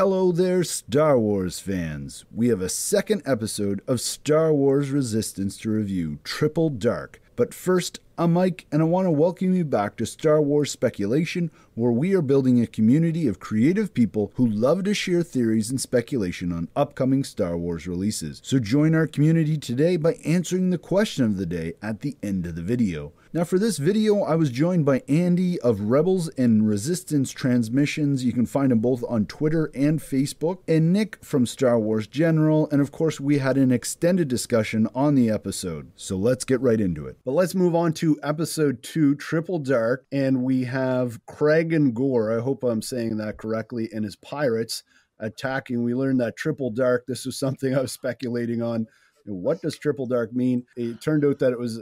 Hello there, Star Wars fans. We have a second episode of Star Wars Resistance to review, Triple Dark. But first, I'm Mike, and I want to welcome you back to Star Wars Speculation, where we are building a community of creative people who love to share theories and speculation on upcoming Star Wars releases. So join our community today by answering the question of the day at the end of the video. Now for this video, I was joined by Andy of Rebels and Resistance Transmissions. You can find them both on Twitter and Facebook. And Nick from Star Wars General. And of course, we had an extended discussion on the episode. So let's get right into it. But let's move on to episode 2, Triple Dark. And we have Kragan Gore, I hope I'm saying that correctly, and his pirates attacking. We learned that Triple Dark, this was something I was speculating on. What does Triple Dark mean? It turned out that it was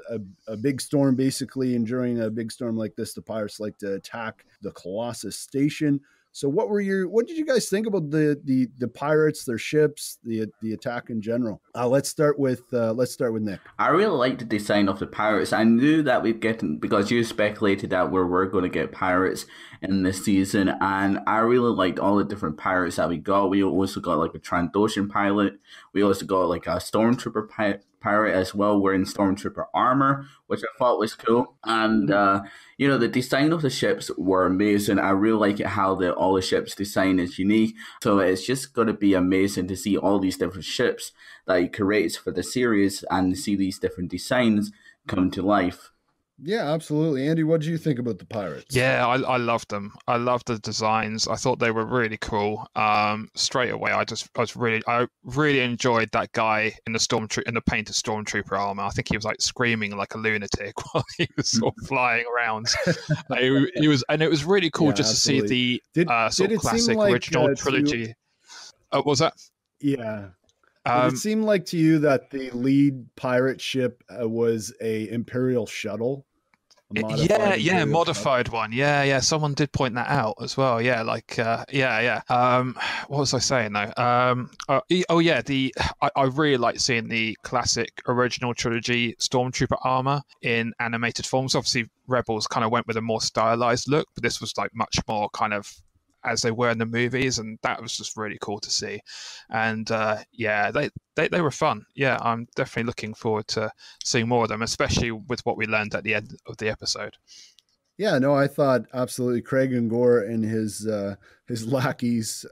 a big storm, basically, and during a big storm like this, the pirates like to attack the Colossus station. So what did you guys think about the pirates, their ships, the attack in general? Let's start with Nick. I really like the design of the pirates. I knew that we'd get, because you speculated that we were going to get pirates in this season, and I really liked all the different pirates that we got. We also got like a Trandoshan pilot. We also got like a Stormtrooper pirate as well, wearing Stormtrooper armor, which I thought was cool. And the design of the ships were amazing. I really like it how all the ships design is unique. So it's just going to be amazing to see all these different ships that he creates for the series and see these different designs come to life. Yeah, absolutely. Andy, what did you think about the pirates? Yeah, I loved them. I loved the designs. I thought they were really cool. Straight away, I really enjoyed that guy in the painted stormtrooper armor. I think he was like screaming like a lunatic while he was sort of flying around. It was really cool just absolutely. To see the sort of classic original trilogy. What was that? Yeah. Did it seem like to you that the lead pirate ship was a Imperial shuttle? Modified one. Yeah. Someone did point that out as well. Yeah, what was I saying though? I really like seeing the classic original trilogy Stormtrooper armor in animated forms. Obviously, Rebels kind of went with a more stylized look, but this was like much more kind of as they were in the movies, and that was just really cool to see. And they were fun. Yeah, I'm definitely looking forward to seeing more of them, especially with what we learned at the end of the episode. Yeah, no, I thought absolutely Kragan Gore and his lackeys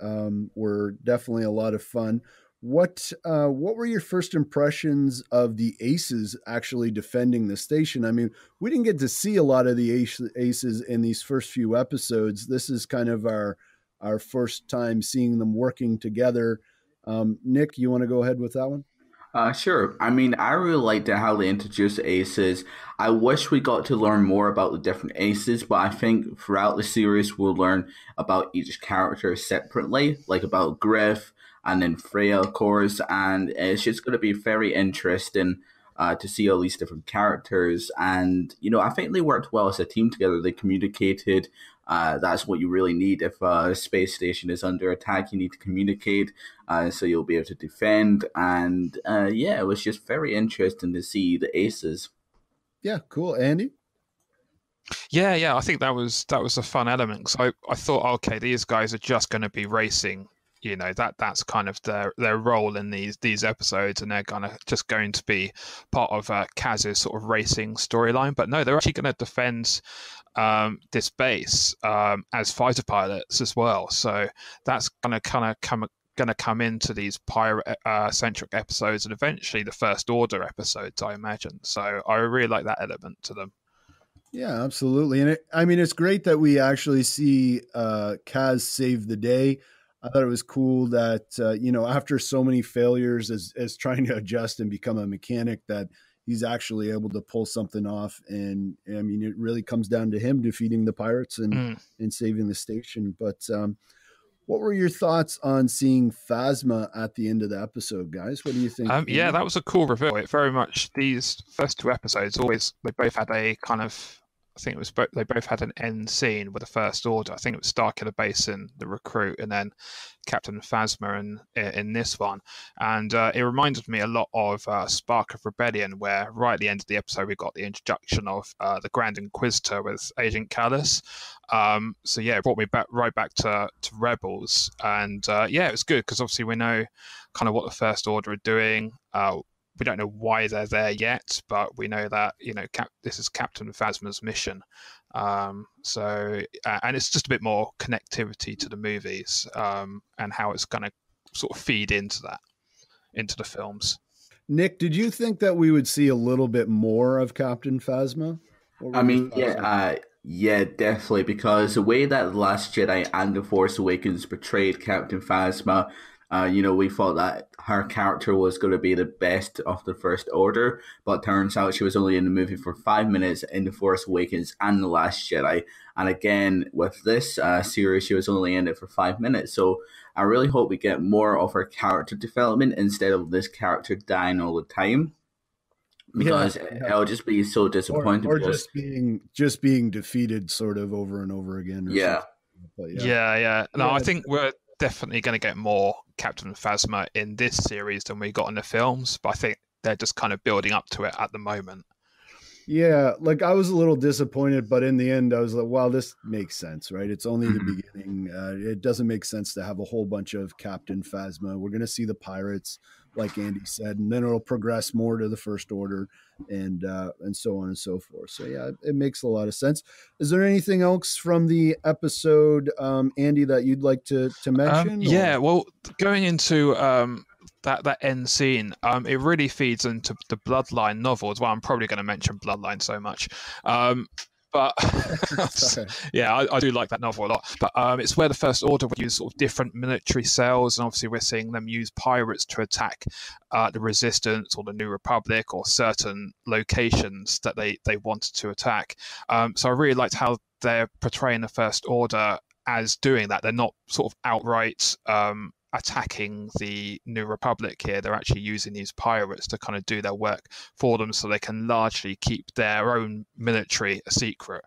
were definitely a lot of fun. What were your first impressions of the Aces actually defending the station? I mean, we didn't get to see a lot of the Aces in these first few episodes. This is kind of our first time seeing them working together. Nick, you want to go ahead with that one? Sure. I mean, I really liked how they introduced the Aces. I wish we got to learn more about the different Aces, but I think throughout the series we'll learn about each character separately, like about Griff, and then Freya, of course, and it's just going to be very interesting to see all these different characters. And, I think they worked well as a team together. They communicated. That's what you really need. If a space station is under attack, you need to communicate so you'll be able to defend. And, it was just very interesting to see the Aces. Yeah, cool. Andy? Yeah, I think that was a fun element. So I thought, okay, these guys are just going to be racing. That's kind of their role in these episodes, and they're just going to be part of Kaz's sort of racing storyline. But no, they're actually going to defend this base as fighter pilots as well. So that's going to come into these pirate centric episodes, and eventually the First Order episodes, I imagine. So I really like that element to them. Yeah, absolutely. And it's great that we actually see Kaz save the day. I thought it was cool that, after so many failures as trying to adjust and become a mechanic, that he's actually able to pull something off. And I mean, it really comes down to him defeating the pirates and saving the station. But what were your thoughts on seeing Phasma at the end of the episode, guys? What do you think? Yeah, that was a cool reveal. It very much, these first two episodes, they both had a kind of I think it was they both had an end scene with the First Order. I think it was Starkiller Basin, the recruit, and then Captain Phasma in this one. And it reminded me a lot of Spark of Rebellion, where right at the end of the episode we got the introduction of the Grand Inquisitor with Agent Callus. So yeah, it brought me right back to Rebels, and yeah, it was good because obviously we know kind of what the First Order are doing. We don't know why they're there yet, but we know that this is Captain Phasma's mission. So and it's just a bit more connectivity to the movies, and how it's going to sort of feed into the films. Nick, did you think that we would see a little bit more of Captain Phasma? I mean, yeah, definitely, because the way that The Last Jedi and The Force Awakens portrayed Captain Phasma, we thought that her character was going to be the best of the First Order, but turns out she was only in the movie for 5 minutes in The Force Awakens and The Last Jedi. And again, with this series, she was only in it for 5 minutes. So I really hope we get more of her character development instead of this character dying all the time. Because it'll just be so disappointing. Or just being defeated sort of over and over again. Yeah. Yeah. No, I think we're definitely going to get more Captain Phasma in this series than we got in the films, but I think they're just kind of building up to it at the moment. Yeah, like I was a little disappointed, but in the end I was like, wow, this makes sense, right? It's only the beginning. It doesn't make sense to have a whole bunch of Captain Phasma. We're going to see the pirates, like Andy said, and then it'll progress more to the First Order and so on and so forth. So yeah, it makes a lot of sense. Is there anything else from the episode, Andy, that you'd like to mention? Well, going into that end scene, it really feeds into the Bloodline novel as well. I'm probably going to mention Bloodline so much. But yeah, I do like that novel a lot. But it's where the First Order would use sort of different military cells, and obviously we're seeing them use pirates to attack the Resistance or the New Republic or certain locations that they wanted to attack. So I really liked how they're portraying the First Order as doing that. They're not sort of outright attacking the New Republic here. They're actually using these pirates to kind of do their work for them, so they can largely keep their own military a secret.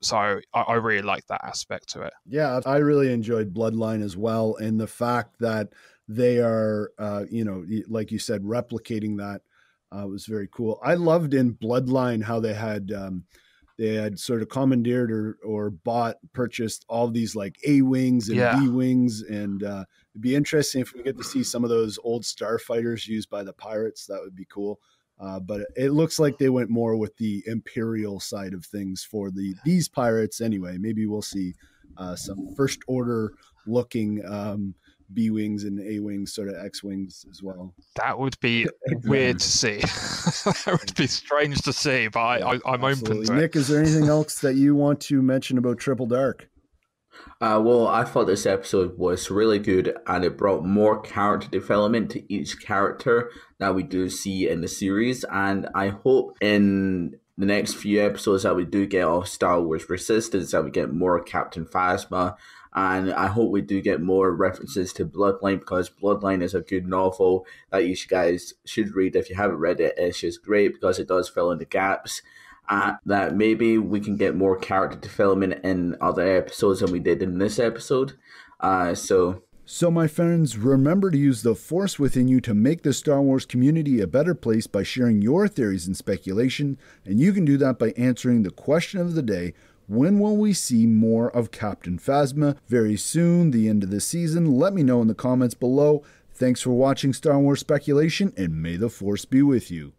So I really like that aspect to it. Yeah, I really enjoyed Bloodline as well, and the fact that they are, like you said, replicating that was very cool. I loved in Bloodline how they had sort of commandeered or purchased all these like A-wings and B-wings, and it'd be interesting if we get to see some of those old starfighters used by the pirates. That would be cool. But it looks like they went more with the Imperial side of things for these pirates anyway. Maybe we'll see some First Order looking B-wings and A-wings, sort of X-wings as well. That would be weird to see. That would be strange to see, but I'm open to it. Nick, is there anything else that you want to mention about Triple Dark? Well, I thought this episode was really good, and it brought more character development to each character that we do see in the series. And I hope in the next few episodes that we do get off Star Wars Resistance, that we get more Captain Phasma. And I hope we do get more references to Bloodline, because Bloodline is a good novel that you guys should read. If you haven't read it, it's just great because it does fill in the gaps. That maybe we can get more character development in other episodes than we did in this episode. So my friends, remember to use the Force within you to make the Star Wars community a better place by sharing your theories and speculation. And you can do that by answering the question of the day: when will we see more of Captain Phasma? Very soon, the end of the season. Let me know in the comments below. Thanks for watching Star Wars Speculation, and may the Force be with you.